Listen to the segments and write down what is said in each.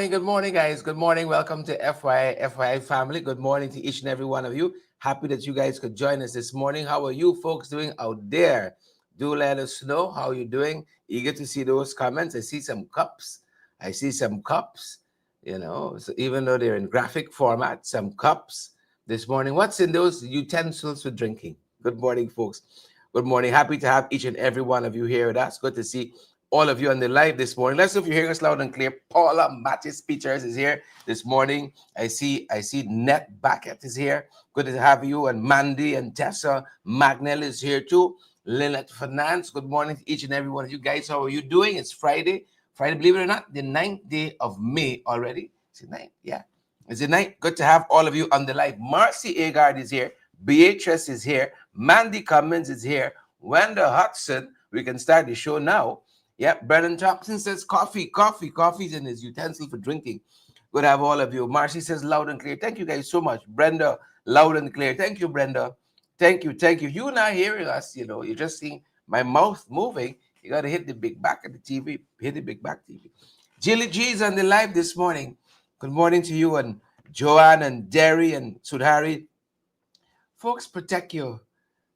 Good morning, guys. Good morning. Welcome to FYI family. Good morning to each and every one of you. Happy that you guys could join us this morning. How are you folks doing out there? Do let us know how you're doing. Eager to see those comments. I see some cups. So even though they're in graphic format, some cups this morning. What's in those utensils for drinking? Good morning, folks. Good morning. Happy to have each and every one of you here with us. Good to see all of you on the live this morning. Let's see if you're hearing us loud and clear. Paula Mattis Peters is here this morning. I see Net Backett is here. Good to have you. And Mandy and Tessa Magnell is here too. Lynette Finance. Good morning to each and every one of you guys. How are you doing? It's Friday. Believe it or not, the 9th day of May already. It's the 9th. Yeah. It's the 9th. Good to have all of you on the live. Marcy Agard is here. Beatrice is here. Mandy Cummins is here. Wanda Hudson. We can start the show now. Yep, Brennan Thompson says coffee. Coffee's in his utensil for drinking. Good to have all of you. Marcy says loud and clear. Thank you guys so much. Brenda, loud and clear. Thank you, Brenda. Thank you. You're not hearing us, you're just seeing my mouth moving. You got to hit the big back of the TV. Hit the big back TV. Jilly G's on the live this morning. Good morning to you and Joanne and Derry and Sudhari. Folks, protect your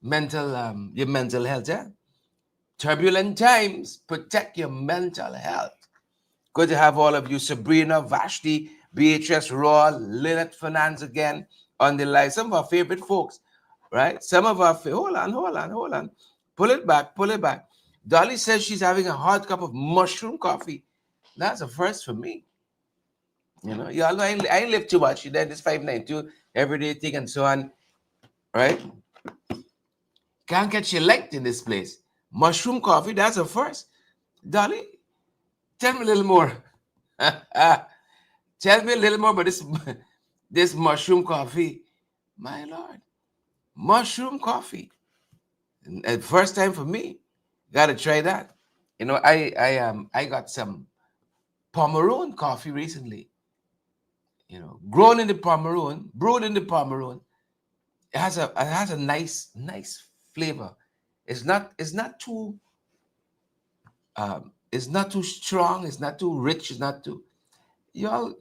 mental health, yeah? Turbulent times, protect your mental health. Good to have all of you. Sabrina, Vashti, Beatrice, Raw, Lynette Finance again on the live. Some of our favorite folks, right? Hold on. Pull it back. Dolly says she's having a hot cup of mushroom coffee. That's a first for me. Y'all know I ain't live too much. Then this 592, everyday thing and so on, right? Can't get you liked in this place. Mushroom coffee, that's a first. Dolly, tell me a little more. Tell me a little more about this mushroom coffee. My Lord. Mushroom coffee. And first time for me. Gotta try that. I got some Pomeroon coffee recently. Grown in the Pomeroon, brewed in the Pomeroon. It has a nice flavor. It's not too strong, it's not too rich, it's not too y'all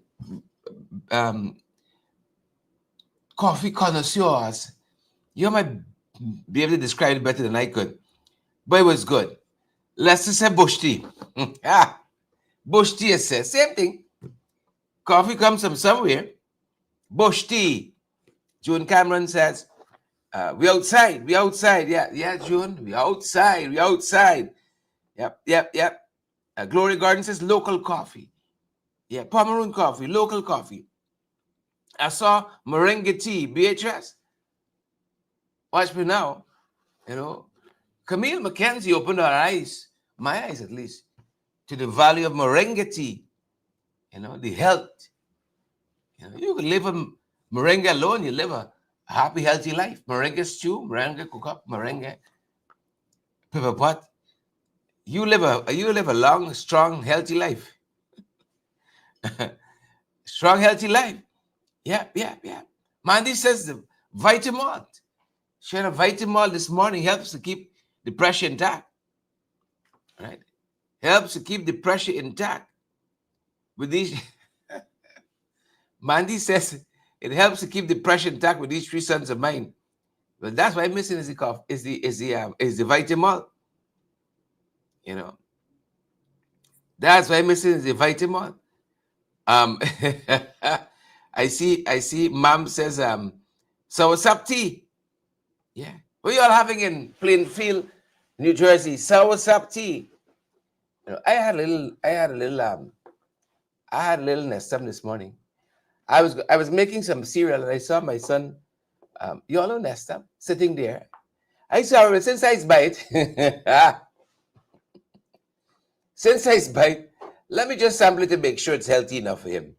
coffee connoisseurs. You might be able to describe it better than I could. But it was good. Let's just say bush tea. Bush tea says same thing. Coffee comes from somewhere. Bush tea. June Cameron says, we outside. Yeah, June. We outside. Yep. Glory Garden says local coffee. Yeah, Pomeroon coffee, local coffee. I saw merengue tea, Beatrice. Watch me now. Camille McKenzie opened her eyes, my eyes at least, to the value of merengue tea. The health. You can live on merengue alone, you live a happy, healthy life. Merengue stew, merengue cook up, merengue pepper pot. You live a long, strong, healthy life. Strong, healthy life. Yeah. Mandy says the Vitamalt. Sharing a vitamin this morning helps to keep the pressure intact, right? Helps to keep the pressure intact. With these, Mandy says it helps to keep the pressure intact with these three sons of mine. Well, that's why missing is the cough, is the vitamin. You know, that's why missing is the vitamin. Um, I see. Mom says, so what's up, tea? Yeah. What you all having in Plainfield, New Jersey? So what's up, tea? You know, I had a little nestum this morning. I was making some cereal and I saw my son, you all know nestum, sitting there. I saw him since I bite. Since I bite, let me just sample it to make sure it's healthy enough for him.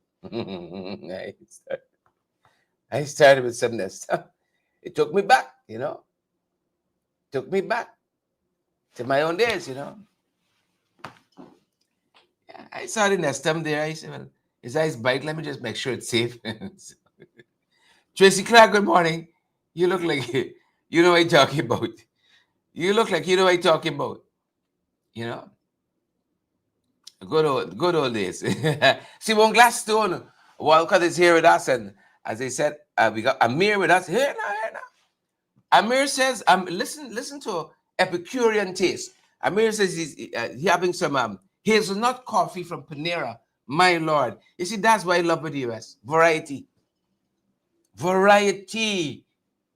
I started with some nestum. It took me back, took me back to my own days, Yeah, I saw the nestum there. I said, well, his eyes bite. Let me just make sure it's safe. Tracy Clark, good morning. You look like you know what I'm talking about. You look like you know what I'm talking about. You know, good old days. Simon Gladstone, Walcott is here with us, and as I said, we got Amir with us. Here now. Amir says, listen to Epicurean taste. Amir says he's having some hazelnut coffee from Panera. My Lord. You see, that's why I love with the US. Variety. Variety.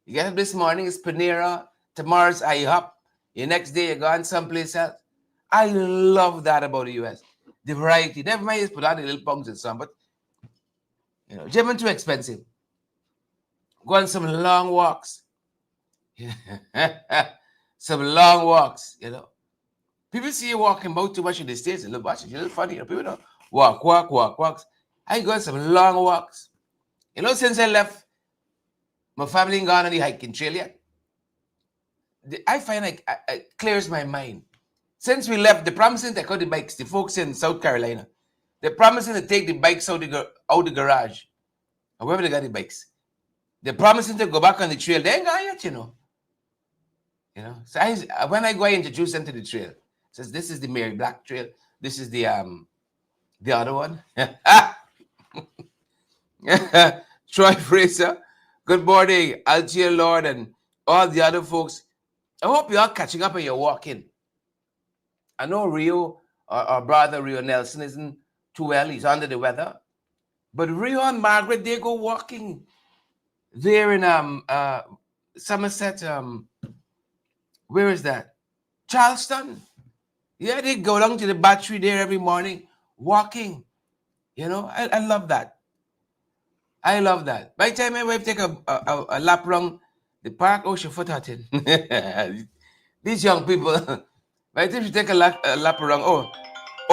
You get up this morning, it's Panera. Tomorrow's IHOP. The next day, you're going someplace else. I love that about the US. The variety. Never mind, just put out the little punks and some, but, German too expensive. Go on some long walks. Some long walks, People see you walking about too much in the States and look, watch it, you're a little funny. People don't walks. I go on some long walks. Since I left, my family ain't gone on the hiking trail yet. I find like it clears my mind. Since we left, they're promising to take out the bikes, the folks in South Carolina. They're promising to take the bikes out the garage, or wherever they got the bikes. They're promising to go back on the trail. They ain't gone yet, So when I go, I introduce them to the trail. Says this is the Mary Black Trail. This is the other one. Troy Fraser. Good morning, Algier Lord, and all the other folks. I hope you're all catching up and you're walking. I know Rio, our brother Rio Nelson, isn't too well. He's under the weather. But Rio and Margaret, they go walking. They're in Somerset. Where is that? Charleston. Yeah, they go down to the battery there every morning, walking. I love that. I love that. By the time my wife take a lap around the park, she foot at it. These young people, by the time she take a lap around,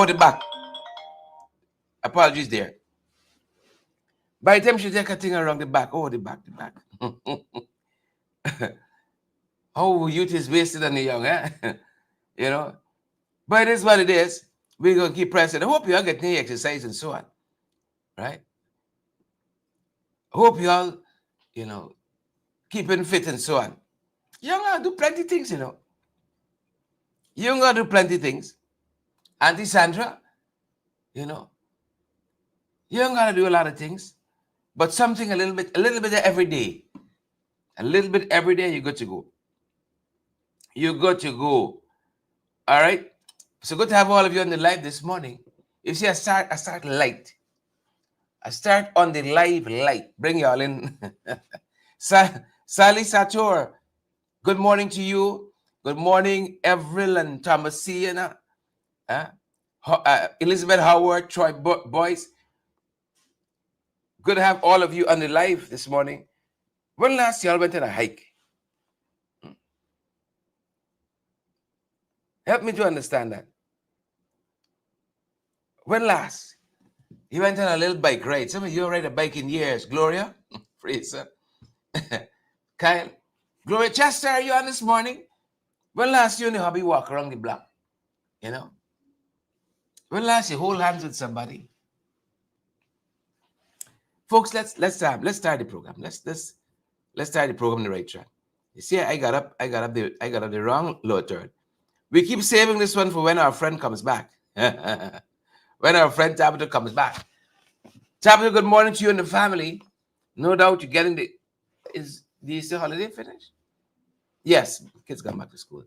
the back. Apologies there. By the time she take a thing around the back, the back. Oh, youth is wasted on the young, But it is what it is. We're going to keep pressing. I hope you all get any exercise and so on, right? I hope you all, keeping fit and so on. You're going to do plenty of things, You're going to do plenty of things. Auntie Sandra, you're going to do a lot of things, but something a little bit every day. A little bit every day, you're good to go. You're good to go. All right? So good to have all of you on the live this morning. You see, I start light. I start on the live light. Bring y'all in. Sally Sator, good morning to you. Good morning, Avril and Thomasina. Elizabeth Howard, Troy Boyce. Good to have all of you on the live this morning. When last y'all went on a hike? Help me to understand that. When last? You went on a little bike ride. Some of you ride a bike in years. Gloria, Fraser, Kyle, Gloria Chester, are you on this morning? When last you and your hubby walk around the block? When last you hold hands with somebody? Folks, let's start the program. Let's start the program on the right track. You see, I got up the wrong low turn. We keep saving this one for when our friend comes back. When our friend Tabitha comes back. Tabitha, good morning to you and the family. No doubt you're getting the Easter holiday finished? Yes, kids gone back to school.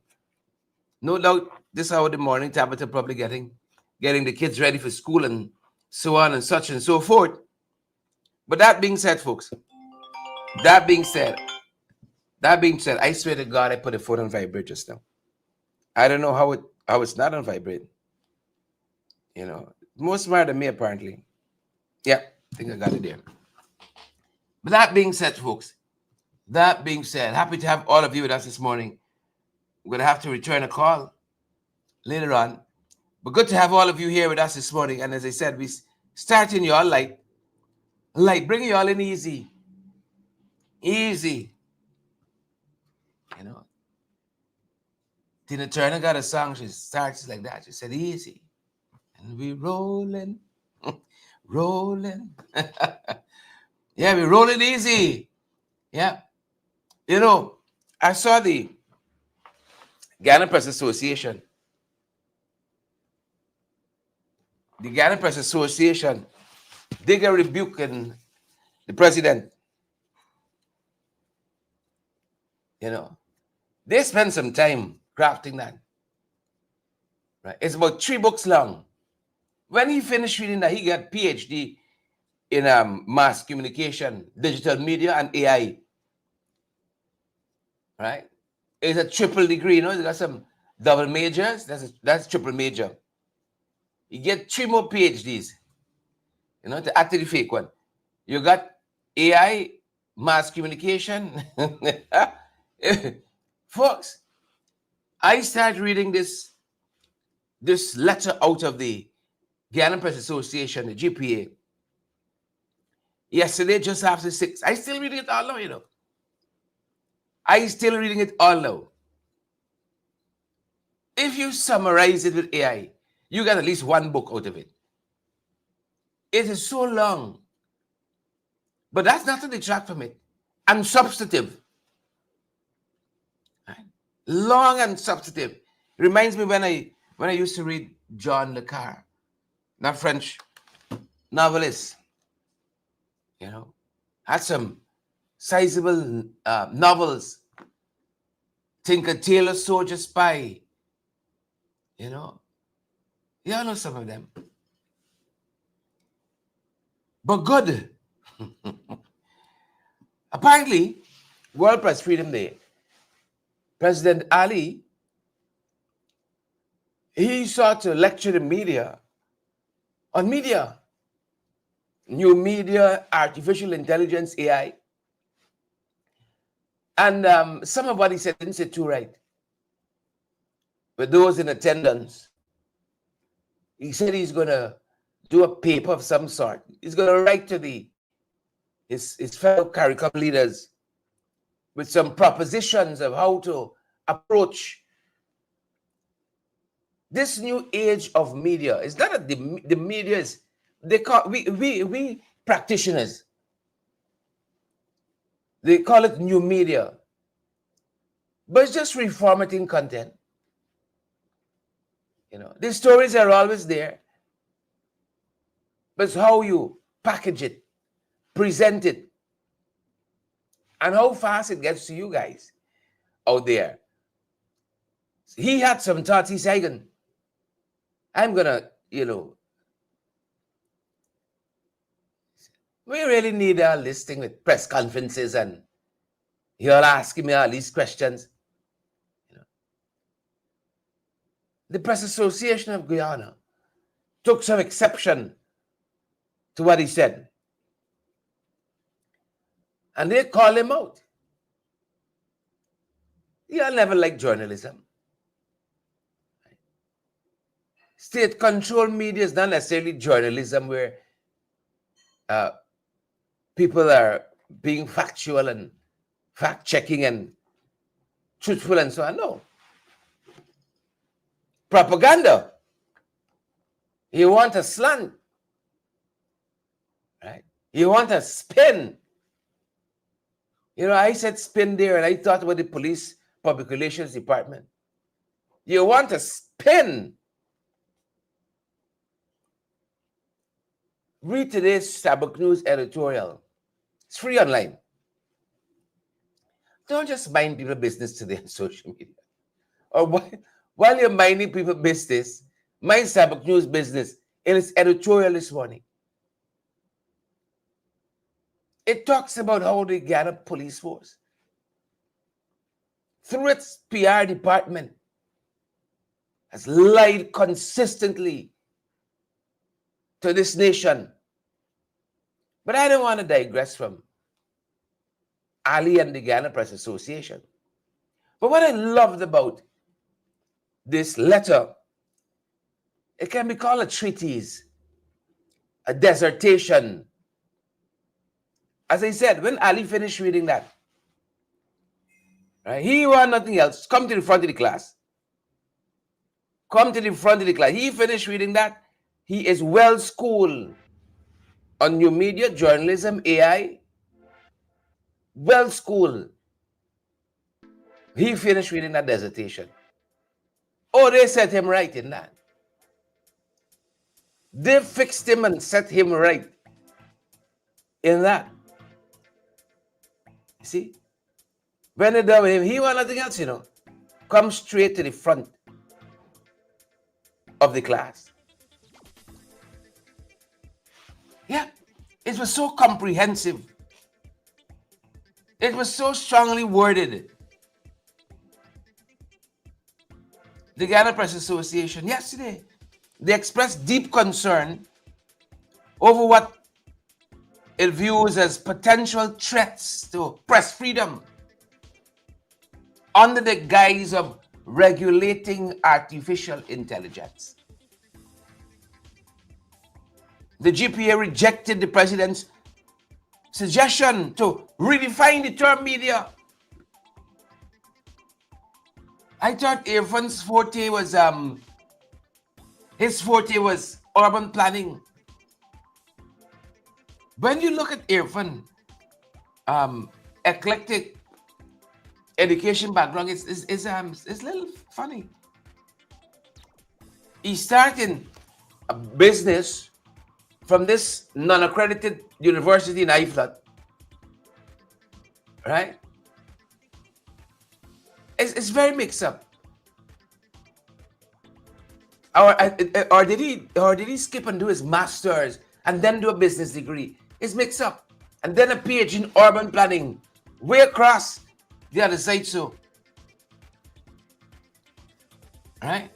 No doubt this hour of the morning, Tabitha probably getting the kids ready for school and so on and such and so forth. But that being said, folks, that being said, I swear to God, I put the phone on vibrate just now. I don't know how it's not on vibrate. You know, more smart than me apparently. Yeah, I think I got it there. But that being said, folks, happy to have all of you with us this morning. I'm going to have to return a call later on. But good to have all of you here with us this morning. And as I said, we starting you all light, bringing you all in easy. You know, Tina Turner got a song. She starts like that. She said, easy. And we rolling, rolling. Yeah, we rolling easy. Yeah. You know, I saw the Ghana Press Association. The Ghana Press Association, they got rebuking the president. You know, they spent some time crafting that. Right? It's about 3 books long. When he finished reading that, he got PhD in mass communication, digital media, and AI. Right? It's a triple degree. You know, he got some double majors. That's triple major. You get 3 more PhDs. You know, to add to the fake one. You got AI, mass communication. Folks, I started reading this letter out of the Guyanese Press Association, the GPA, yesterday just after 6. I still reading it all now, you know. I still reading it all now. If you summarize it with AI, you get at least 1 book out of it. It is so long. But that's not to detract from it. And substantive. Right? Long and substantive. Reminds me when I used to read John Le Carre, that French novelist. You know, had some sizable novels. Tinker Tailor Soldier Spy. You know, y'all know some of them. But good. Apparently, World Press Freedom Day, President Ali, he sought to lecture the media on media, new media, artificial intelligence, AI. And some of what he said didn't say too right. With those in attendance, he said he's going to do a paper of some sort. He's going to write to his fellow CARICOM leaders with some propositions of how to approach this new age of media. It's not that the media is, they call, we practitioners, they call it new media. But it's just reformatting content. You know, the stories are always there. But it's how you package it, present it, and how fast it gets to you guys out there. He had some thoughts. He said, I'm going to, you know, we really need a listing with press conferences and you're asking me all these questions. You know, the Press Association of Guyana took some exception to what he said. And they call him out. You'll never like journalism. State-controlled media is not necessarily journalism where people are being factual and fact-checking and truthful and so on. No. Propaganda. You want a slant. Right? You want a spin. You know, I said spin there and I thought about the police public relations department. You want to spin? Read today's Sabbath News editorial. It's free online. Don't just mind people's business today on social media. Or while you're minding people's business, mind Sabbath News business in its editorial this morning. It talks about how the Ghana police force, through its PR department, has lied consistently to this nation. But I don't want to digress from Ali and the Ghana Press Association. But what I loved about this letter, it can be called a treatise, a dissertation. As I said, when Ali finished reading that, right, he want nothing else. Come to the front of the class. Come to the front of the class. He finished reading that. He is well schooled on new media, journalism, AI. Well schooled. He finished reading that dissertation. Oh, they set him right in that. They fixed him and set him right in that. You see? When they're done with him, he want nothing else, Come straight to the front of the class. Yeah, it was so comprehensive. It was so strongly worded. The Ghana Press Association yesterday, they expressed deep concern over what it views as potential threats to press freedom under the guise of regulating artificial intelligence. The GPA rejected the president's suggestion to redefine the term media. I thought Irfan's forte was urban planning. When you look at Irfan, eclectic education background, it's a little funny. He started a business from this non-accredited university in IFLAT, right? It's very mixed up. Or did he skip and do his master's and then do a business degree? It's mixed up. And then a PhD in urban planning, way across the other side, so. Right?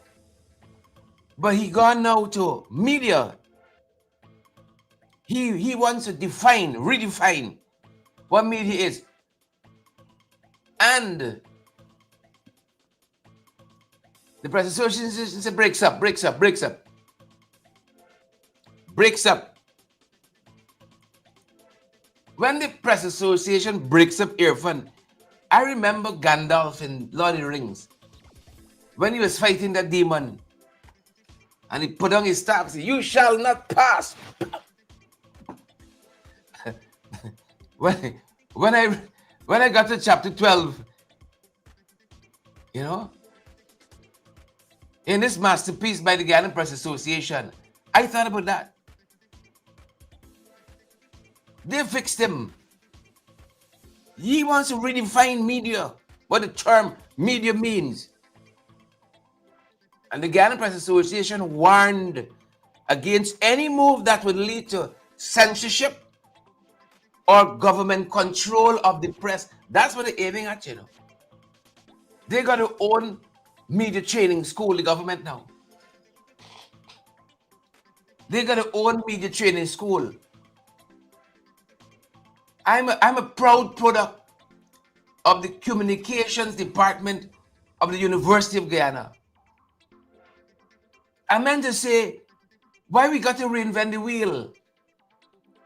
But he gone now to media. He wants to redefine what media is. And the Press Association said breaks up. When the Press Association breaks up Irfan, I remember Gandalf in Lord of the Rings, when he was fighting that demon, and he put on his staff and said, "You shall not pass." when I got to chapter 12, in this masterpiece by the Ghana Press Association, I thought about that. They fixed him. He wants to redefine media, what the term media means. And the Ghana Press Association warned against any move that would lead to censorship or government control of the press. That's what they're aiming at, They got their own media training school, the government now. They got their own media training school. I'm a proud product of the communications department of the University of Guyana. I meant to say, why we got to reinvent the wheel?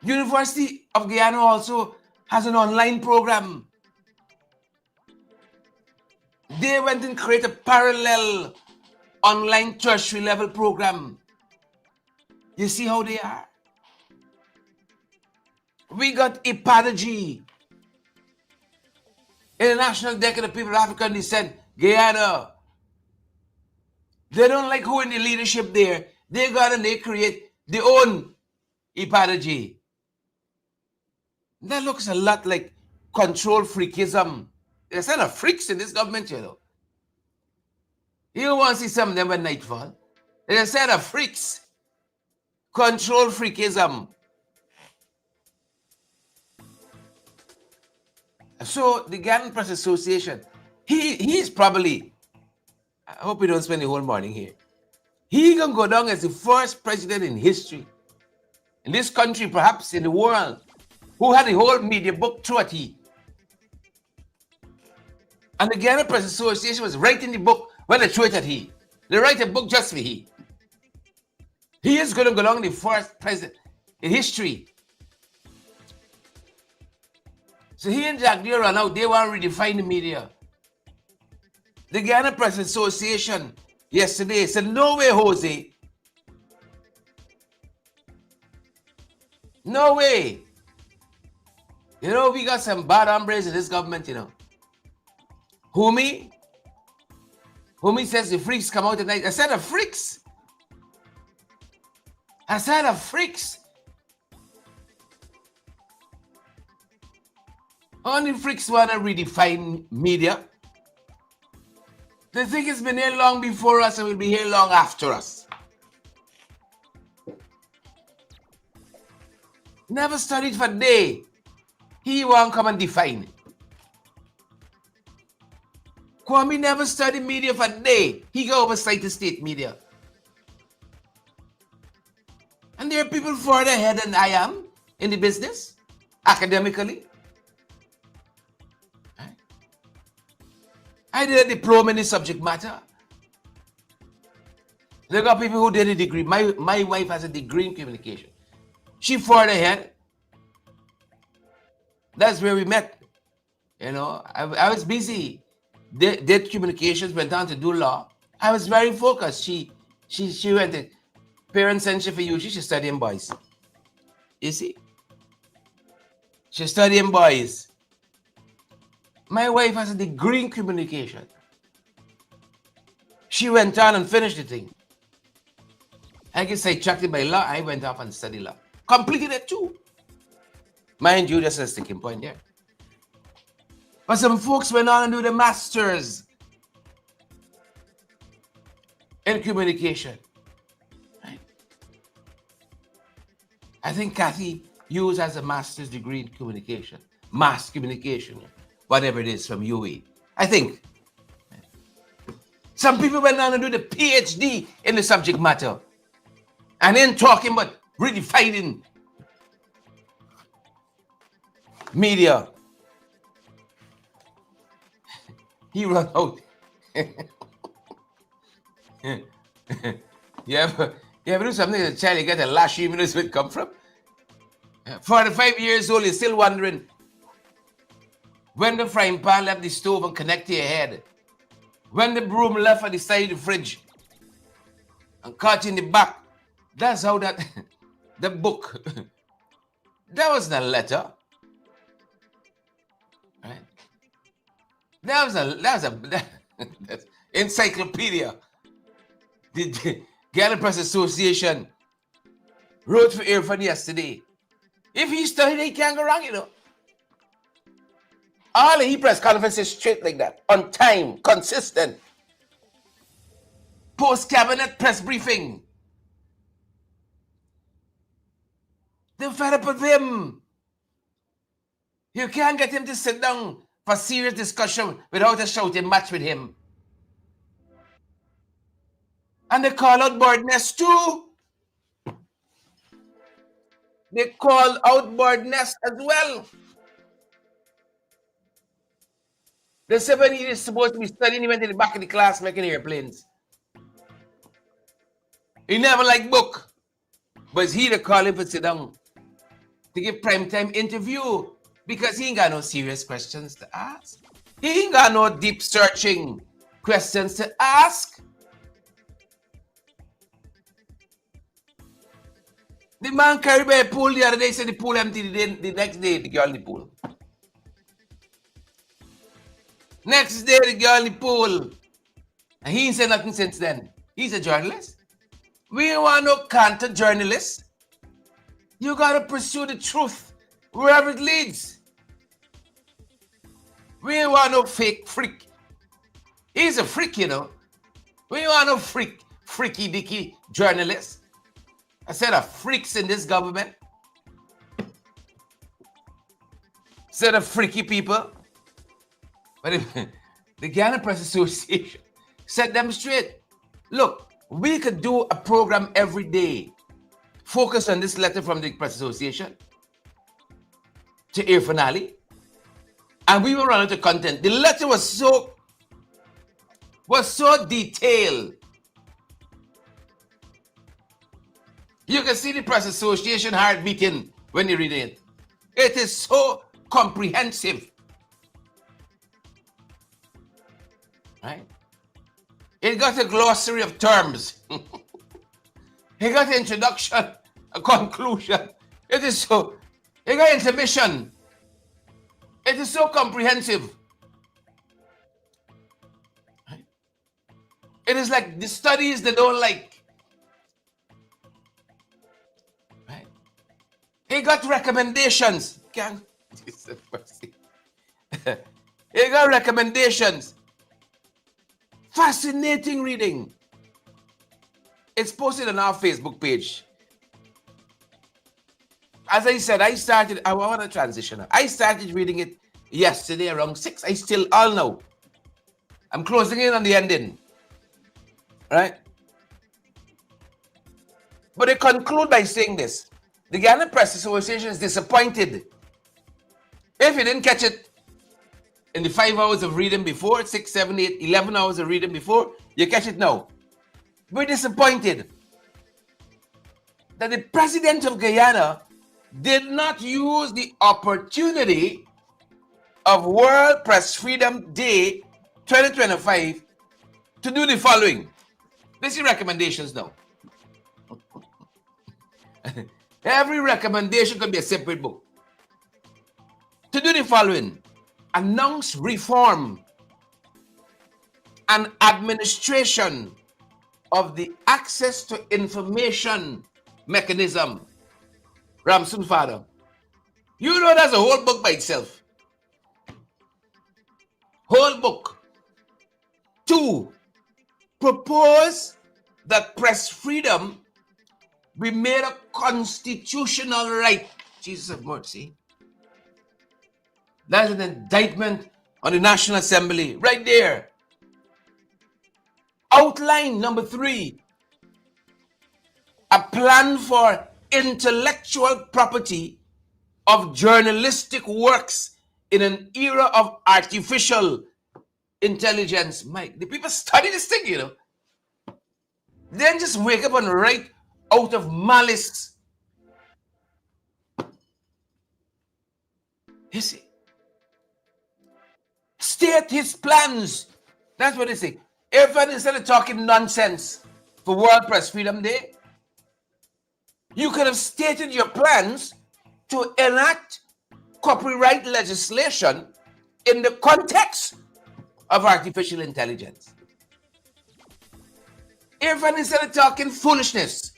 University of Guyana also has an online program. They went and created a parallel online tertiary level program. You see how they are? We got a pedagogy. in the national deck of the people of African descent, Guyana. They don't like who in the leadership there. They got and they create their own epidemiology. That looks a lot like control freakism. There's a lot of freaks in this government, you know. You want to see some of them at nightfall. There's a set of freaks. Control freakism. So the Guyanese Press Association, he's probably, I hope he don't spend the whole morning here. He can go down as the first president in history, in this country, perhaps in the world, who had the whole media book through at he. And the Guyanese Press Association was writing the book when they threw it at he. They write a book just for he. He is going to go down the first president in history. So he and Adria run out, they want to redefine the media. The Guyanese Press Association yesterday said, no way, Jose. No way. You know, we got some bad hombres in this government, you know. Whomie says the freaks come out at night. I said of freaks. I said of freaks. Only freaks want to redefine media. They think it's been here long before us and will be here long after us. Never studied for a day. He won't come and define it. Kwame never studied media for a day. He go oversight the state media. And there are people further ahead than I am in the business, academically. I did a diploma in the subject matter. There got people who did a degree. My wife has a degree in communication. She further ahead. That's where we met. You know, I was busy. Did communications, went on to do law. I was very focused. She went to parent center for you. She's studying boys. You see? She's studying boys. My wife has a degree in communication. She went on and finished the thing. I get sidetracked by law. I went off and studied law. Completed it too. Mind you, that's a sticking point there. But some folks went on and do the masters in communication. Right? I think Kathy Hughes has a master's degree in communication. Mass communication. Whatever it is from UE. I think. Some people went on and do the PhD in the subject matter. And then talking about redefining media. He run out. you ever do something as a child, you get a lash, you know where it come from? 45 years old, you're still wondering when the frying pan left the stove and connect to your head. When the broom left at the side of the fridge and caught in the back. That's how that, the book, that wasn't a letter. Right? That was a encyclopedia. The Guyanese Press Association wrote for Irfan yesterday. If he studied, he can't go wrong, you know. All the press conferences straight like that, on time, consistent. Post-cabinet press briefing. They're fed up with him. You can't get him to sit down for serious discussion without a shouting match with him. And they call out Birdnest too. They call out Birdnest as well. The 7 years supposed to be studying, he went in the back of the class making airplanes. He never liked book. But it's he that call him to sit down to give primetime interview because he ain't got no serious questions to ask. He ain't got no deep searching questions to ask. The man carried by a pool the other day, said the pool empty the next day, the girl in the pool. Next day, the girl in the pool. And he ain't said nothing since then. He's a journalist. We ain't want no canter journalist. You gotta pursue the truth wherever it leads. We ain't want no fake freak. He's a freak, you know. We ain't want no freaky dicky journalist. I said of freaks in this government. Set of freaky people. But the Ghana Press Association set them straight. Look, we could do a program every day. Focus on this letter from the Press Association to Irfan Ali. And we will run out of content. The letter was so detailed. You can see the Press Association heart beating when you're reading it. It is so comprehensive. Right? It got a glossary of terms. It got an introduction, a conclusion. It got intermission. It is so comprehensive. Right? It is like the studies they don't like. Right? It got recommendations. It got recommendations. Fascinating reading. It's posted on our Facebook page. As I said, I want to transition. I started reading it yesterday around 6. I still all know. I'm closing in on the ending. Right? But they conclude by saying this. The Ghana Press Association is disappointed. If you didn't catch it in the 5 hours of reading before, 6, 7, 8, 11 hours of reading before, you catch it now. We're disappointed that the president of Guyana did not use the opportunity of World Press Freedom Day 2025 to do the following. This is recommendations now. Every recommendation could be a separate book. To do the following. Announce reform and administration of the access to information mechanism. Ramson Father. You know that's a whole book by itself. Whole book. 2, propose that press freedom be made a constitutional right. Jesus of mercy. That's an indictment on the National Assembly. Right there. Outline number 3. A plan for intellectual property of journalistic works in an era of artificial intelligence. Mike, the people study this thing, you know. Then just wake up and write out of malice. You see? State his plans. That's what they say. Even instead of talking nonsense for World Press Freedom Day, you could have stated your plans to enact copyright legislation in the context of artificial intelligence. Even instead of talking foolishness,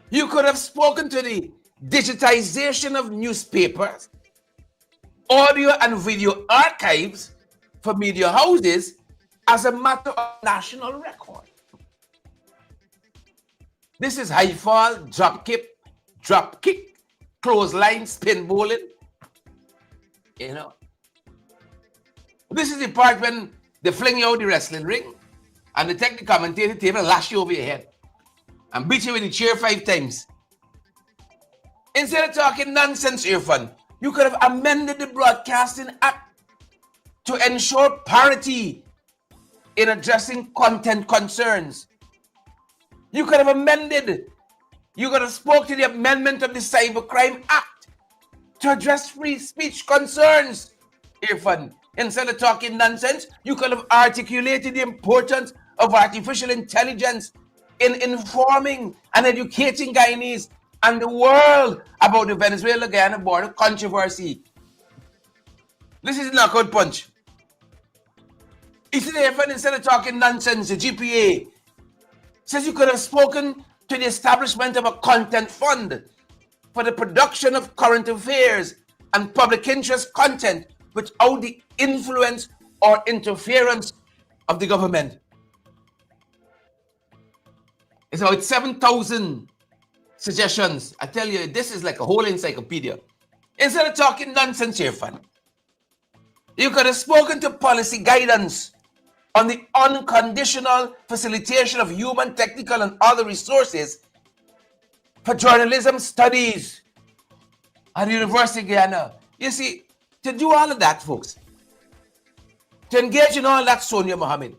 you could have spoken to the digitization of newspapers, audio and video archives for media houses as a matter of national record. This is high fall, drop kick, clothesline, spin bowling. You know. This is the part when they fling you out the wrestling ring and they take the commentator table and lash you over your head and beat you with the chair 5 times. Instead of talking nonsense, Irfan, you could have amended the Broadcasting Act to ensure parity in addressing content concerns. You could have amended. You could have spoke to the amendment of the Cybercrime Act to address free speech concerns. Irfan, instead of talking nonsense, you could have articulated the importance of artificial intelligence in informing and educating Guyanese and the world about the Venezuela-Guyana border controversy. This is knockout punch. Isn't it fun? Instead of talking nonsense, the GPA says you could have spoken to the establishment of a content fund for the production of current affairs and public interest content without the influence or interference of the government. It's about 7,000 suggestions. I tell you, this is like a whole encyclopedia. Instead of talking nonsense here, fun, you could have spoken to policy guidance on the unconditional facilitation of human, technical, and other resources for journalism studies at the University of Guyana. You see, to do all of that, folks, to engage in all that, Sonia Mohammed,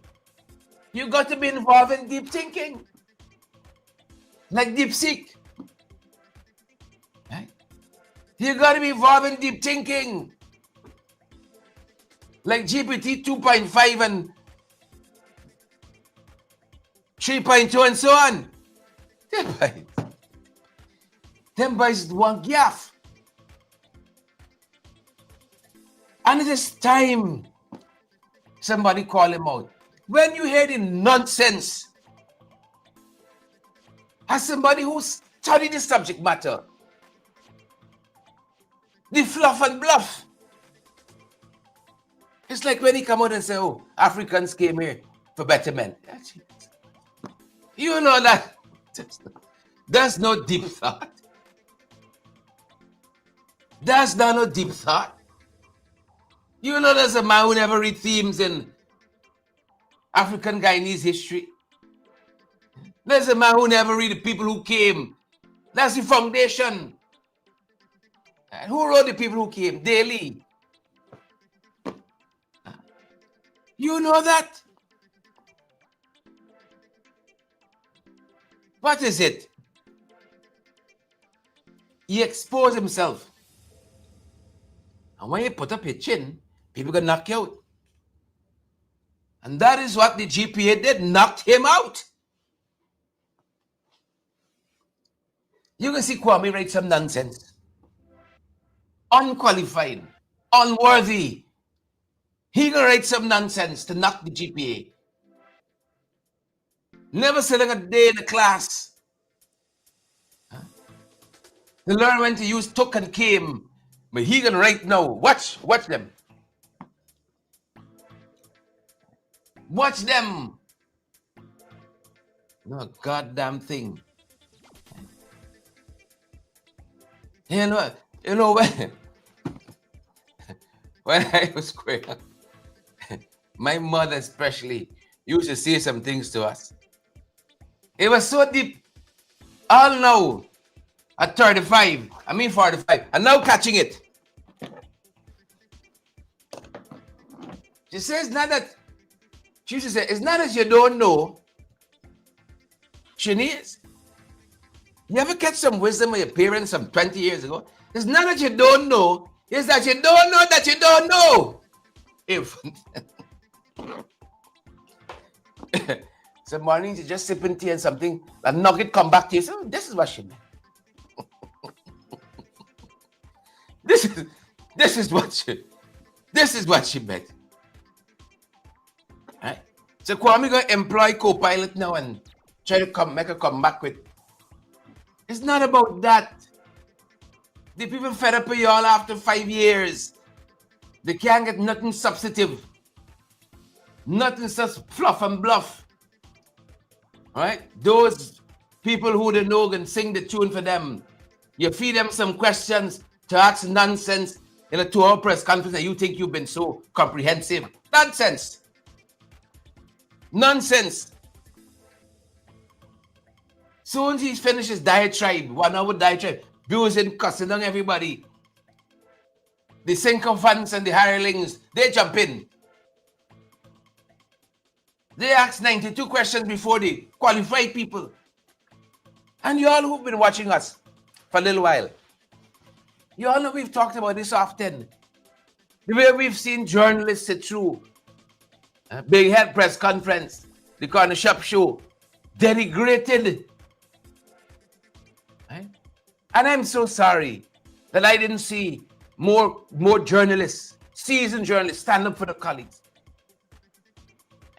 you got to be involved in deep thinking, like deep seek. Right? You got to be involved in deep thinking, like GPT 2.5 and 3.2 and so on. Them boys want gaff. And it is time somebody call him out. When you hear the nonsense, as somebody who studied the subject matter, the fluff and bluff, it's like when he come out and say, oh, Africans came here for betterment. You know that there's no deep thought. There's not no deep thought. You know there's a man who never read themes in African Guyanese history. There's a man who never read the people who came. That's the foundation. And who wrote the people who came? Daily. You know that? What is it? He exposed himself. And when you put up your chin, people can knock you out. And that is what the GPA did, knocked him out. You can see Kwame write some nonsense. Unqualified, unworthy. He can write some nonsense to knock the GPA. Never sitting a day in the class. To learn when to use took and came. But he can write now. Watch them. Watch them. No goddamn thing. You know when I was growing up, my mother especially used to say some things to us. It was so deep. All now, at 35, 45, and now catching it. She says, she used to say, it's not that you don't know. Shanice, you ever catch some wisdom of your parents some 20 years ago? It's not that you don't know, it's that you don't know that you don't know. If some morning you just sipping tea and something, a nugget come back to you. So this is what she meant. This is what she meant. Right? So Kwame gonna employ co-pilot now and try to make her come back with. It's not about that. The people fed up with y'all after 5 years. They can't get nothing substantive. Nothing just fluff and bluff. Right? Those people who they know can sing the tune for them. You feed them some questions to ask nonsense in a 2-hour press conference and you think you've been so comprehensive. Nonsense. Nonsense. Soon as he finishes diatribe, 1 hour diatribe, abusing, cussing on everybody. The sycophants and the hirelings, they jump in. They ask 92 questions before the qualified people. And you all who've been watching us for a little while, you all know we've talked about this often. The way we've seen journalists sit through a big head press conference, the corner shop show, denigrated. Right? And I'm so sorry that I didn't see more journalists, seasoned journalists stand up for the colleagues.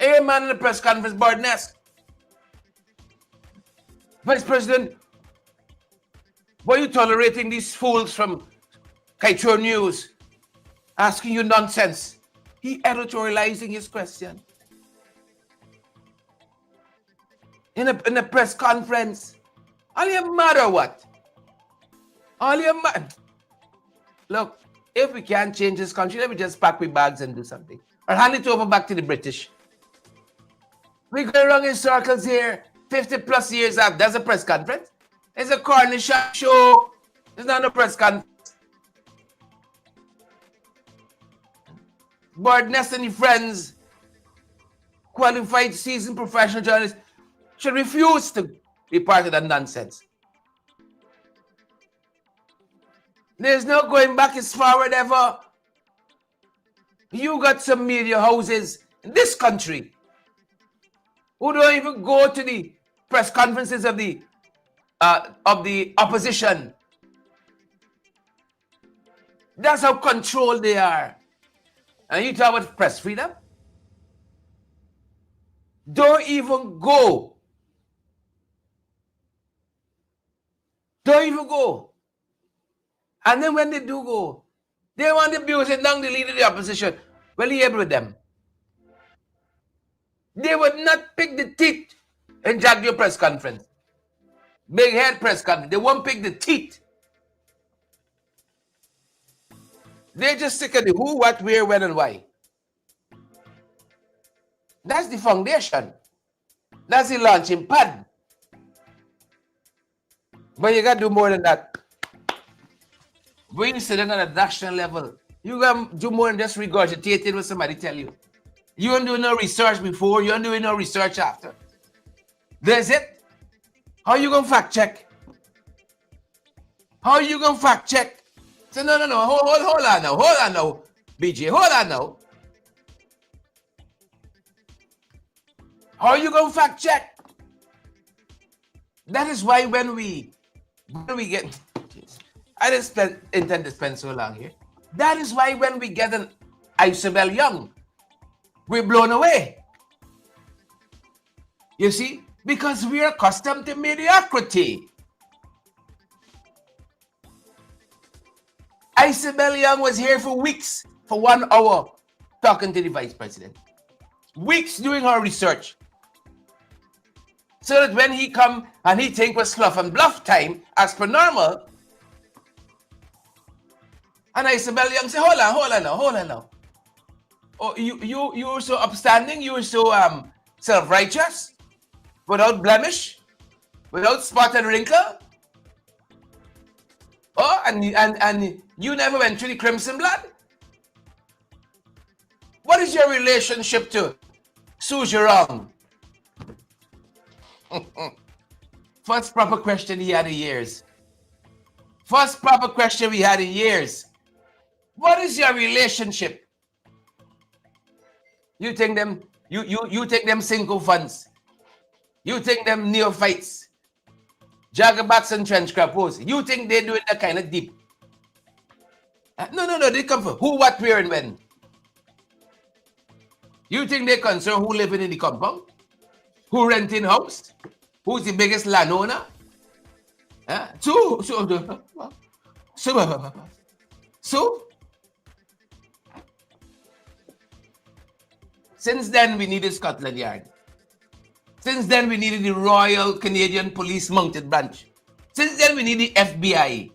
Hey, man in the press conference, Bardness. Vice President, why are you tolerating these fools from Kaito News asking you nonsense? He editorializing his question. In a press conference. All you mad or what? All you mad? Look, if we can't change this country, let me just pack my bags and do something. Or hand it over back to the British. We're going around in circles here, 50 plus years after. That's a press conference. It's a coronation show. It's not a press conference. Bardness and his friends, qualified seasoned professional journalists, should refuse to be part of that nonsense. There's no going back as forward ever. You got some media houses in this country who don't even go to the press conferences of the opposition. That's how controlled they are. And you talk about press freedom? Don't even go. Don't even go. And then when they do go, they want to abuse it down the leader of the opposition. Well, he able with them. They would not pick the teeth in Jaguar press conference. Big head press conference. They won't pick the teeth. They just stick at the who, what, where, when, and why. That's the foundation. That's the launching pad. But you got to do more than that. When you sit down at a national level, you got to do more than just regurgitating what somebody tell you. You don't do no research before, you don't do no research after. That's it. How you going to fact check? How you going to fact check? So no, hold on now, BJ, hold on now. How you going to fact check? That is why when we get, I didn't intend to spend so long here. That is why when we get an Isabel Young, we're blown away. You see? Because we're accustomed to mediocrity. Isabel Young was here for weeks, for 1 hour, talking to the vice president. Weeks doing her research. So that when he come and he think was fluff and bluff time, as per normal, and Isabel Young say, hold on now. Oh, you were so upstanding, you were so self-righteous, without blemish, without spot and wrinkle. Oh, and you never went through the crimson blood? What is your relationship to Sue Jerome? First proper question he had in years. First proper question we had in years. What is your relationship? You think them, you take them single funds. You think them neophytes. Jagabats and trench crappos. You think they do it that kind of deep? No. They come from who, what, where, and when. You think they concern who living in the compound? Who renting house? Who's the biggest landowner? So. Since then, we needed Scotland Yard. Since then, we needed the Royal Canadian Police Mounted Branch. Since then, we need the FBI.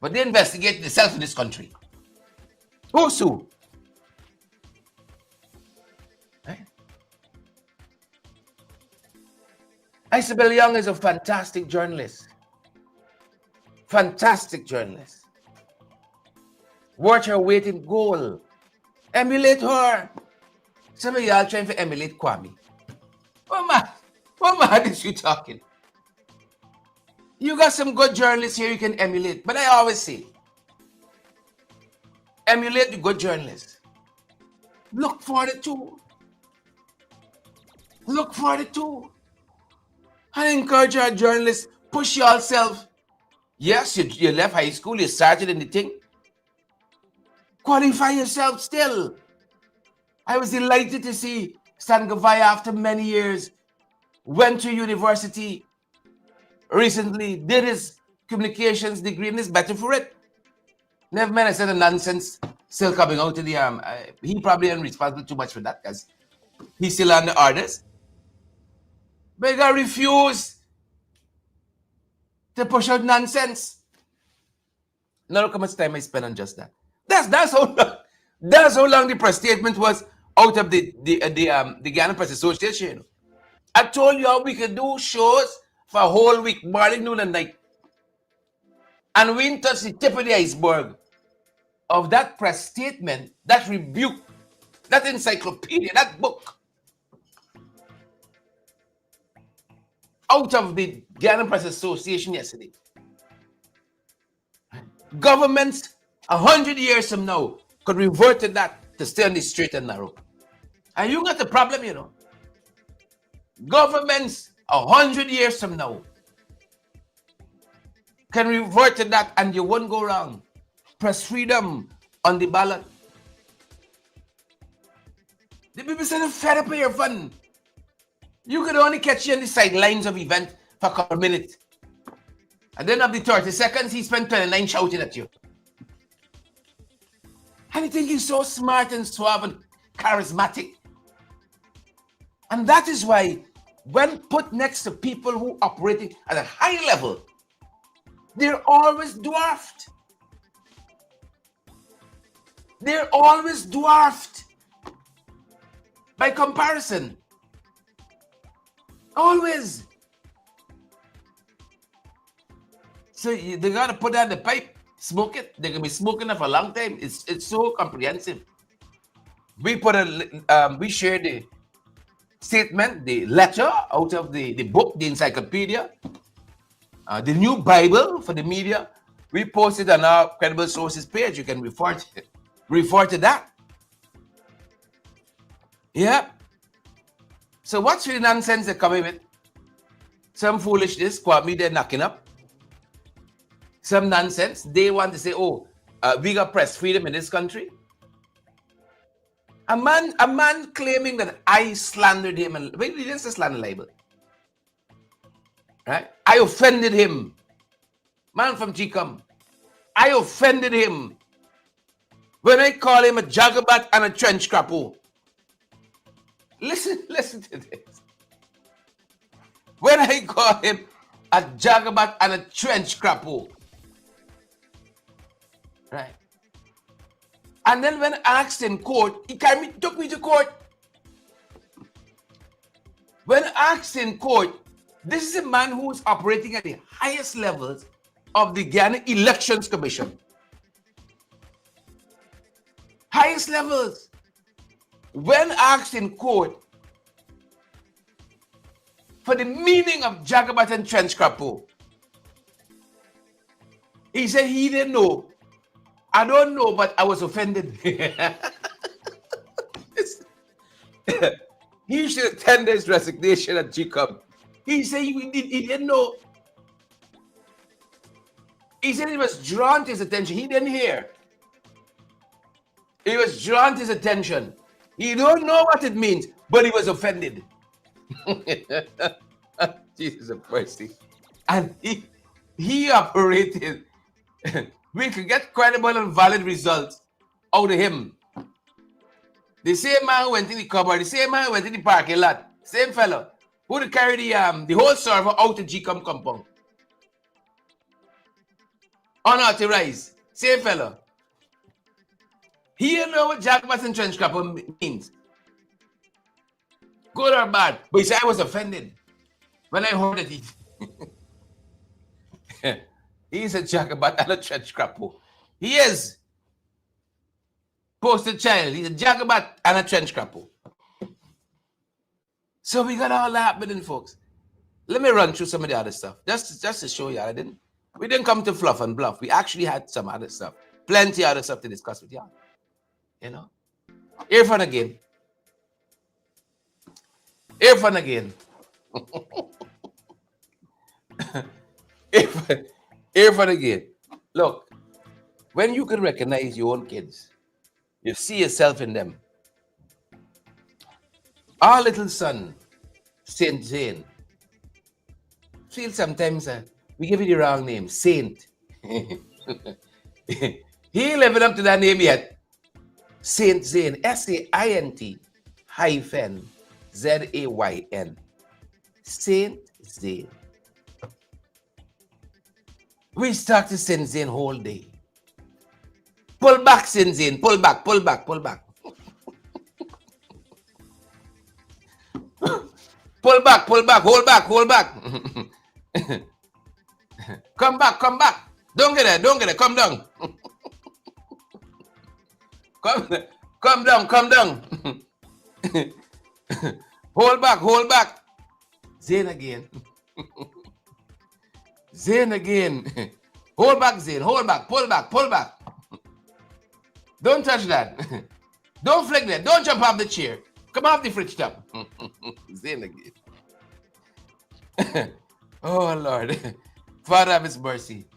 But they investigate themselves in this country. Who's who? Isabel Young is a fantastic journalist. Fantastic journalist. Watch her weight in gold. Emulate her. Some of y'all trying to emulate Kwame. What mad is you talking? You got some good journalists here you can emulate. But I always say, emulate the good journalists. Look for the two. Look for the two. I encourage our journalists, push yourself. Yes, you left high school, you started in the thing. Qualify yourself still. I was delighted to see Stan Gavaya after many years, went to university recently, did his communications degree and is better for it. Never mind, I said the nonsense still coming out to the he probably ain't responsible too much for that because he's still on the orders. But he got refused to push out nonsense. Now look how much time I spent on just that. That's how long the press statement was out of the Guyana Press Association. I told you how we could do shows for a whole week, morning, noon, and night. And we didn't touch the tip of the iceberg of that press statement, that rebuke, that encyclopedia, that book out of the Guyana Press Association yesterday. Governments 100 years from now could revert to that to stay on the straight and narrow. And you got the problem, you know. Governments 100 years from now can revert to that and you won't go wrong. Press freedom on the ballot. The people said, fed up of your fun. You could only catch you on the sidelines of event for a couple of minutes. And then of the 30 seconds, he spent 29 shouting at you. And you think he's so smart and suave and charismatic. And that is why, when put next to people who are operating at a high level, they're always dwarfed. They're always dwarfed by comparison. Always. So they got to put down the pipe, smoke it. They're going to be smoking it for a long time. It's so comprehensive. We shared the statement, the letter out of the book, the encyclopedia, the new Bible for the media. We posted on our credible sources page. You can refer to that. Yeah. So what's the nonsense they're coming with? Some foolishness, quote me, they're knocking up. Some nonsense. They want to say, we got press freedom in this country. A man claiming that I slandered him, and wait, this is a slander label. Right? I offended him. Man from GCOM. I offended him when I call him a jagabat and a trench crapo. Listen to this. When I call him a jagabat and a trench crapo. Right? And then when asked in court, he took me to court. When asked in court, this is a man who is operating at the highest levels of the Guyana Elections Commission. Highest levels. When asked in court for the meaning of jagabat and trench crapo, he said he didn't know. I don't know, but I was offended. He should tender his resignation at GCOM. He said he didn't know. He said it was drawn to his attention. He didn't hear. It was drawn to his attention. He don't know what it means, but he was offended. Jesus of mercy. And he operated. We could get credible and valid results out of him. The same man who went in the cupboard, the same man who went in the parking lot, same fellow who would carry the whole server out of GCOM compound. Unauthorized, same fellow. He didn't know what jagabat and trench crapo means. Good or bad. But he said I was offended when I heard it. He's a jagabat and a trench crapo. He is. Poster child. He's a jagabat and a trench crapo. So we got all that happening, folks. Let me run through some of the other stuff. Just to show you, we didn't come to fluff and bluff. We actually had some other stuff. Plenty other stuff to discuss with y'all. You know? Irfan again. Irfan again. Irfan again. Look, when you can recognize your own kids, you see yourself in them. Our little son, Saint Zane, feel sometimes we give you the wrong name, Saint. He ain't living up to that name yet. Saint Zane, SAINT hyphen ZAYN. Saint Zane. We start to Saint Zane whole day. Pull back, Saint Zane. Pull back, pull back, pull back. Pull back, pull back, hold back, hold back. Come back, come back. Don't get it, don't get it. Come down. Come down, come down. Hold back, hold back. Zane again. Zane again. Hold back, Zane. Hold back, pull back, pull back. Don't touch that. Don't flick that. Don't jump off the chair. Come off the fridge top. Zane again. Oh, Lord. Father have his mercy.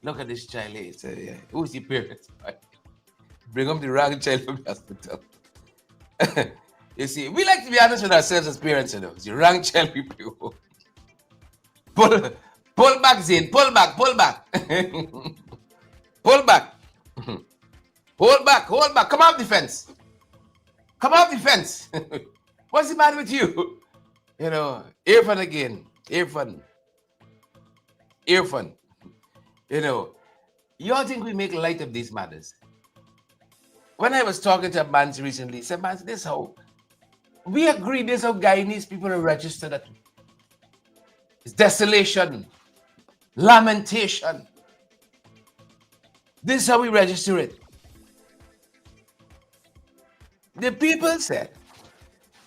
Look at this child here. So, yeah. Who's the parents? Bring up the wrong child from the hospital. You see, we like to be honest with ourselves as parents, you know. It's the wrong child we bring home. Pull back, Zane. Pull back, pull back. Pull back. Hold back, hold back. Come off the fence. Come off the fence. What's the matter with you? You know, earphone again. Earphone. Earphone. You know, you all think we make light of these matters. When I was talking to a man recently, he said, man, this how we agree this how Guyanese people are registered at. It's desolation, lamentation. This is how we register it. The people said,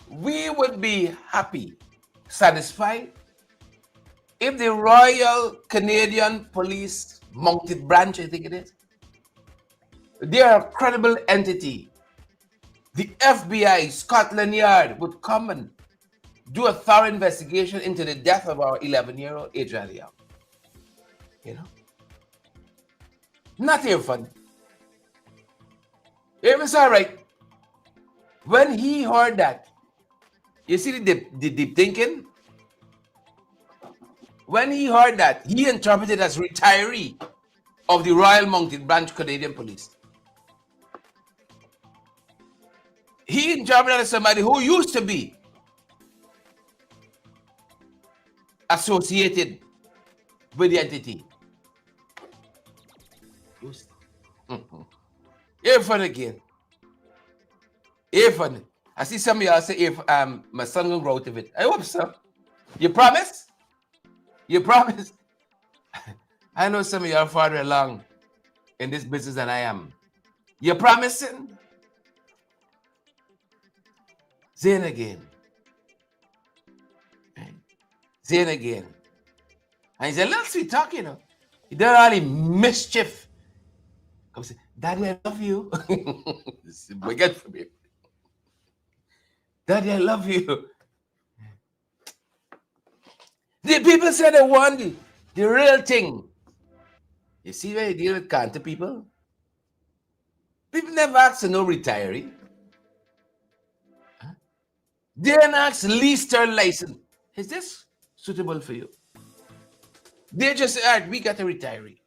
we would be happy, satisfied, if the Royal Canadian Police Mounted Branch, I think it is, they are a credible entity. The FBI, Scotland Yard would come and do a thorough investigation into the death of our 11-year-old Adria. You know? Not even fun. It was all right. When he heard that, you see the deep thinking? When he heard that, he interpreted as retiree of the Royal Mounted Branch Canadian Police. He interpreted as somebody who used to be associated with the entity. Earphone again. Earphone. I see some of y'all say, if my son gonna grow out of it. I hope so. You promise? You promise? I know some of y'all are farther along in this business than I am. You promising? Zane again. Zane again. And he's a little sweet talk, you know. He done all the mischief. Come say, Daddy, I love you. Forget from him. Daddy, I love you. The people say they want the real thing. You see where you deal with cancer people? People never ask for no retiree. They don't ask lease term license. Is this suitable for you? They just say, all right, we got a retiree.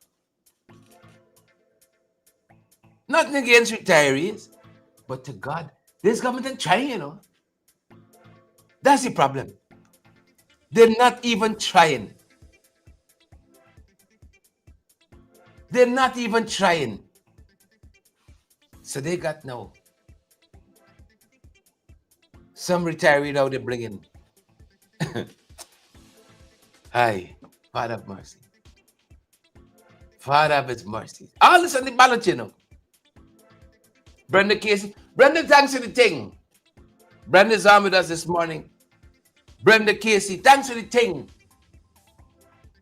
Nothing against retirees, but to God, this government ain't trying, you know. That's the problem. They're not even trying. They're not even trying. So they got now some retiree now they're bringing. Hi, Father of mercy. Father of his mercy. All this on the ballot, you know. Brenda Casey. Brenda, thanks for the thing. Brenda's on with us this morning. Brenda Casey, thanks for the thing.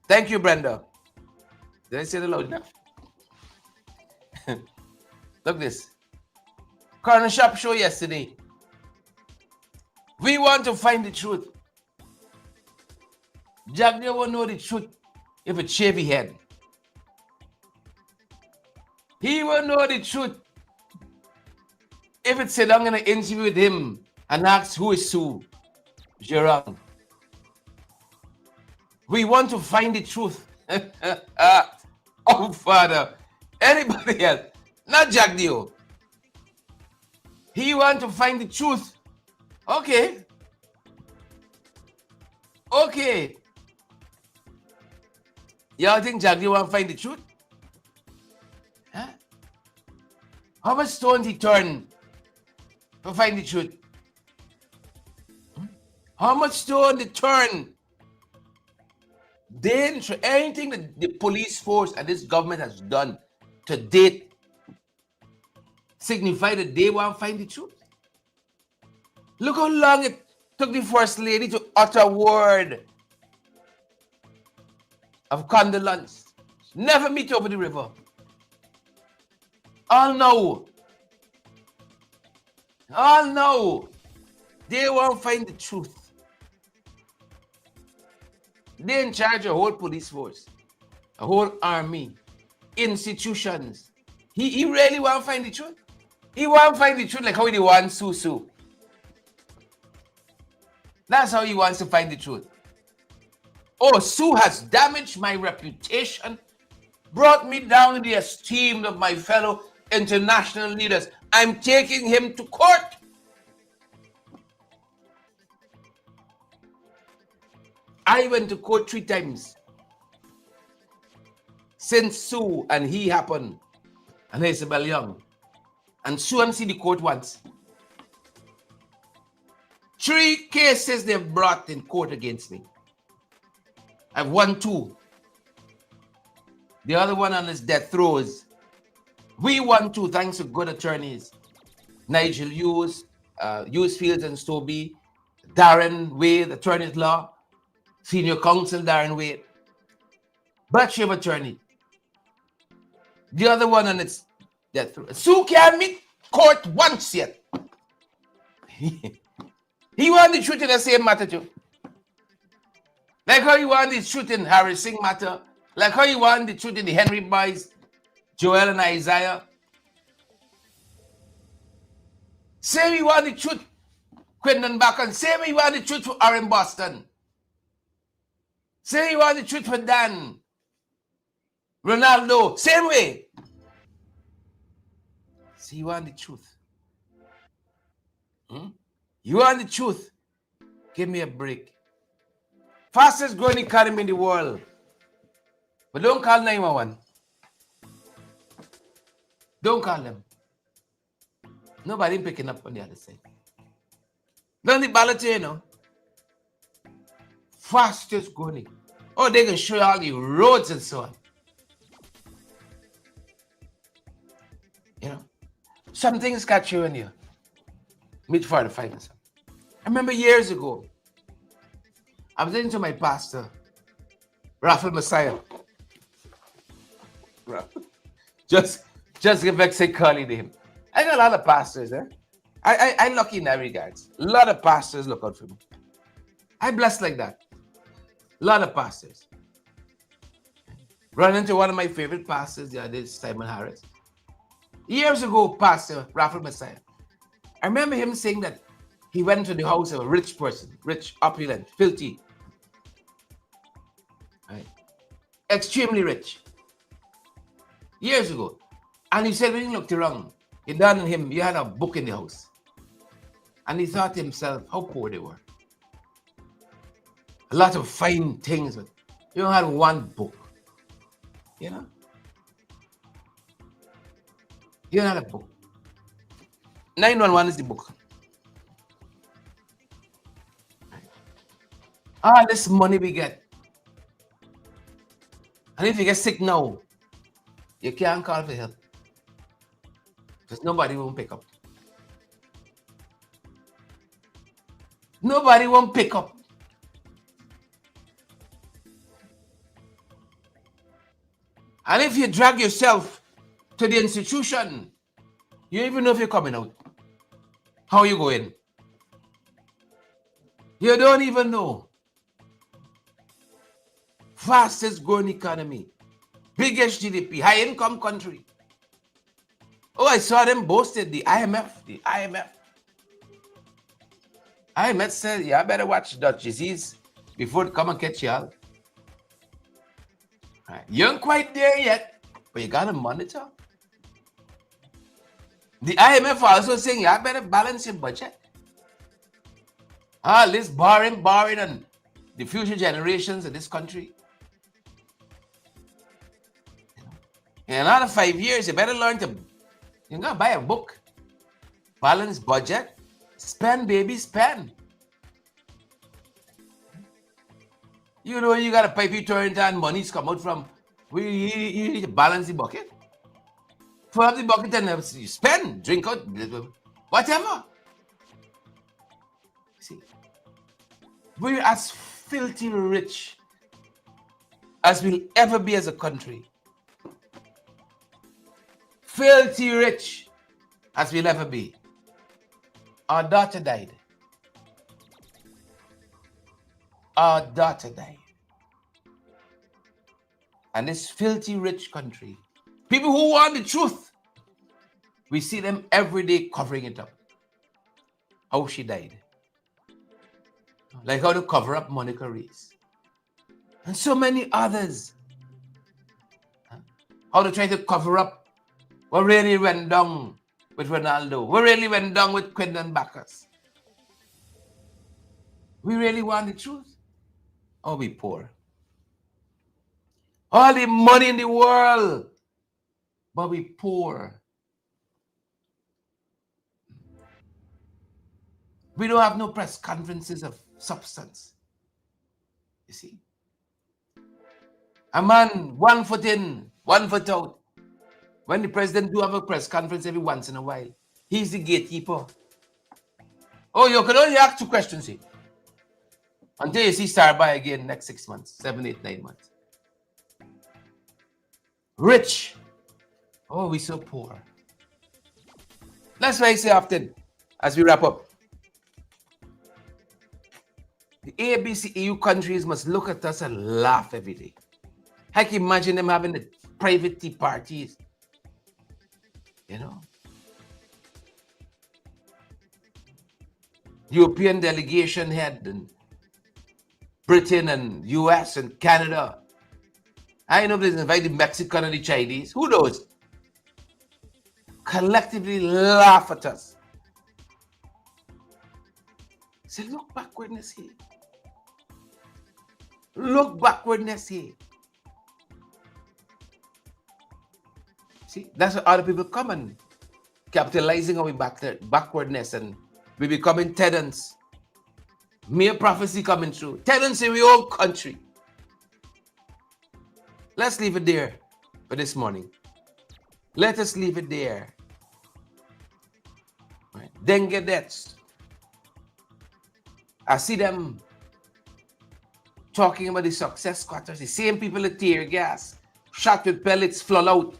Thank you, Brenda. Did I say it loud enough? Look this. Corner Shop show yesterday. We want to find the truth. Jack never know the truth if it's shavy head. He will know the truth if it's sit down in an interview with him and ask who is Sue Gerard. We want to find the truth. Oh, Father. Anybody else? Not Jack Dio. He want to find the truth. Okay. Okay. Y'all think Jack Dio want to find the truth? Huh? How much stones he turned to find the truth? How much stone they turn? Anything that the police force and this government has done to date signify that they want to find the truth. Look how long it took the First Lady to utter a word of condolence. Never meet over the river. All know. They want to find the truth. They're in charge of a whole police force, a whole army, institutions. He really want to find the truth? He want to find the truth like how he wants Sue. That's how he wants to find the truth. Oh, Sue has damaged my reputation, brought me down in the esteem of my fellow international leaders. I'm taking him to court. I went to court 3 times since Sue and he happened, and Isabel Young. And Sue and see the court once. 3 cases they've brought in court against me. I've won 2. The other one on his death throes. We won 2 thanks to good attorneys. Nigel Hughes, Fields and Stobie, Darren Wade, attorney at law, senior counsel Darren Wade, Batship attorney. The other one on its death throes. Sue can't meet court once yet. He want the truth in the same matter too. Like how you want the truth in Harry Singh matter. Like how you want the truth in the Henry Boys, Joel and Isaiah. Say we want the truth, Quinton Backen. Say we want the truth for Aaron Boston. Say we want the truth for Dan. Ronaldo. Same way. Say you want the truth. You want the truth? Give me a break. Fastest growing economy in the world. But don't call 911. Don't call them. Nobody picking up on the other side. Don't the ballot, you know. Fastest growing. Oh, they can show you all the roads and so on. You know. Some things catch you in here. Meet 45 and something. I remember years ago, I was into my pastor, Raphael Messiah. Just give back say calling to him. I got a lot of pastors, eh? I'm lucky in that regards. A lot of pastors look out for me. I'm blessed like that. A lot of pastors. Run into one of my favorite pastors the other day, Simon Harris. Years ago, Pastor Raphael Messiah. I remember him saying that he went to the house of a rich person, rich, opulent, filthy, right? Extremely rich. Years ago. And he said when he looked around, it dawned on him, you had a book in the house. And he thought to himself how poor they were. A lot of fine things, but you don't have one book. You know? You don't have a book. 911 is the book. This money we get. And if you get sick now, you can't call for help. Because nobody won't pick up. Nobody won't pick up. And if you drag yourself to the institution, you don't even know if you're coming out. How you going? You don't even know. Fastest growing economy. Biggest GDP. High income country. Oh, I saw them boasted the IMF. The IMF. I met said, yeah, I better watch Dutch disease before it come and catch y'all. Right. You ain't quite there yet, but you gotta monitor. The IMF also saying, yeah, I better balance your budget. This borrowing on the future generations of this country. In another 5 years, you better learn to, you gotta buy a book. Balance budget. Spend, baby, spend. You know, you got a pipey torrent and money's come out from, you need to balance the bucket. Fill up the bucket and you spend, drink out, whatever. See, we're as filthy rich as we'll ever be as a country. Filthy rich as we'll ever be. Our daughter died. Our daughter died. And this filthy rich country, people who want the truth, we see them every day covering it up. How she died. Like how to cover up Monica Reese. And so many others. How to try to cover up what really went down with Ronaldo. What really went down with Quinton Bacchus. We really want the truth. Or we poor. All the money in the world, but we poor. We don't have no press conferences of substance. You see? A man, 1 foot in, 1 foot out. When the president do have a press conference every once in a while, he's the gatekeeper. Oh, you can only ask 2 questions here. Until you see Starbuy again next 6 months, 7, 8, 9 months. Rich. Oh, we so poor. That's why I say often, as we wrap up, the ABC EU countries must look at us and laugh every day. I can imagine them having the private tea parties. You know? European delegation head and Britain and US and Canada. I know they invite the Mexican and the Chinese. Who knows? Collectively laugh at us. Say, look backwardness here. Look backwardness here. See, that's why other people come and capitalizing on backwardness, and we becoming tenants. Mere prophecy coming true. Tenants in your own country. Let's leave it there for this morning. Let us leave it there. Right. Dengue deaths. I see them talking about the success squatters. The same people that tear gas, shot with pellets, flood out.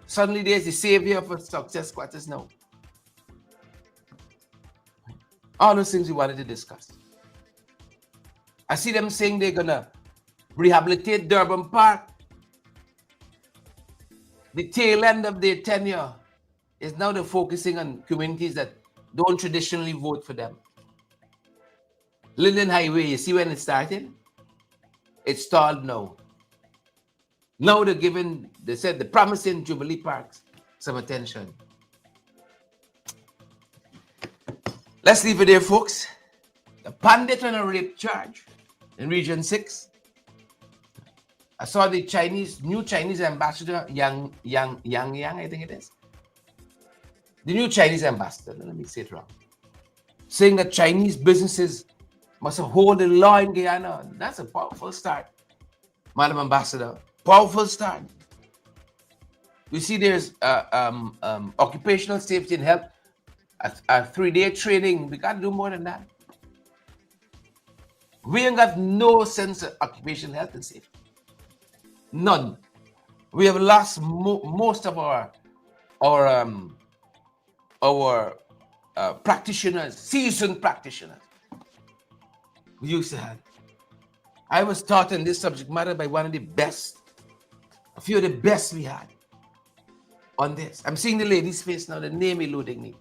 Suddenly there's the savior for success squatters now. All those things we wanted to discuss. I see them saying they're gonna rehabilitate Durban Park. The tail end of their tenure is now they're focusing on communities that don't traditionally vote for them. Linden Highway, you see when it started? It stalled now. Now they're giving, they said they're promising Jubilee Parks some attention. Let's leave it there, folks. A bandit on a rape charge in Region 6. I saw the new Chinese ambassador, Yang, I think it is. The new Chinese ambassador, let me say it wrong, saying that Chinese businesses must hold the law in Guyana. That's a powerful start, Madam Ambassador. Powerful start. We see there's occupational safety and health, a 3-day training. We got to do more than that. We ain't got no sense of occupational health and safety. None. We have lost most of our practitioners, seasoned practitioners. We used to have. I was taught in this subject matter by one of the best, a few of the best we had on this. I'm seeing the lady's face now, the name eluding me.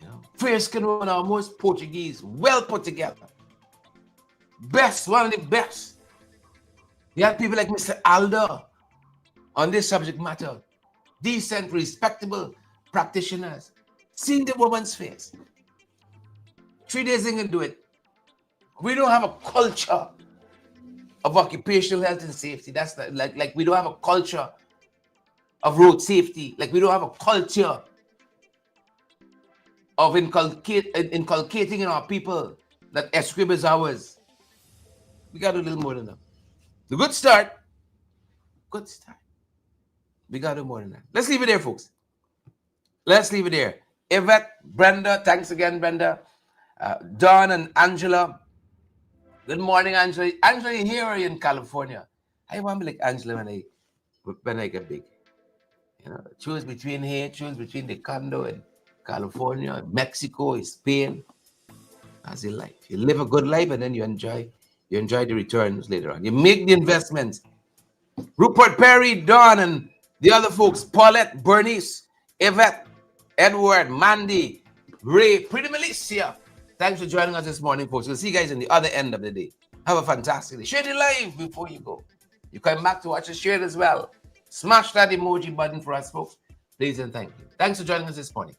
You know? fair skin woman, almost Portuguese, well put together. Best, one of the best. You have people like Mr. Aldo on this subject matter. Decent, respectable practitioners. Seeing the woman's face. 3 days ain't gonna do it. We don't have a culture of occupational health and safety. That's not, like we don't have a culture of road safety. Like we don't have a culture of inculcating in our people that escrib is ours. We got to do a little more than that. The good start. Good start. We got to do more than that. Let's leave it there, folks. Let's leave it there. Yvette, Brenda, thanks again, Brenda. Dawn and Angela. Good morning, Angela. Angela, you here or are you in California? I want to be like Angela when I get big. You know, choose between here, choose between the condo in California, Mexico, Spain. As you like. You live a good life and then you enjoy the returns later on. You make the investments. Rupert Perry, Don, and the other folks, Paulette, Bernice, Yvette, Edward, Mandy, Ray, Pretty Milicia. Thanks for joining us this morning, folks. We'll see you guys in the other end of the day. Have a fantastic day. Share the live before you go. You come back to watch us, share it as well. Smash that emoji button for us, folks. Please and thank you. Thanks for joining us this morning.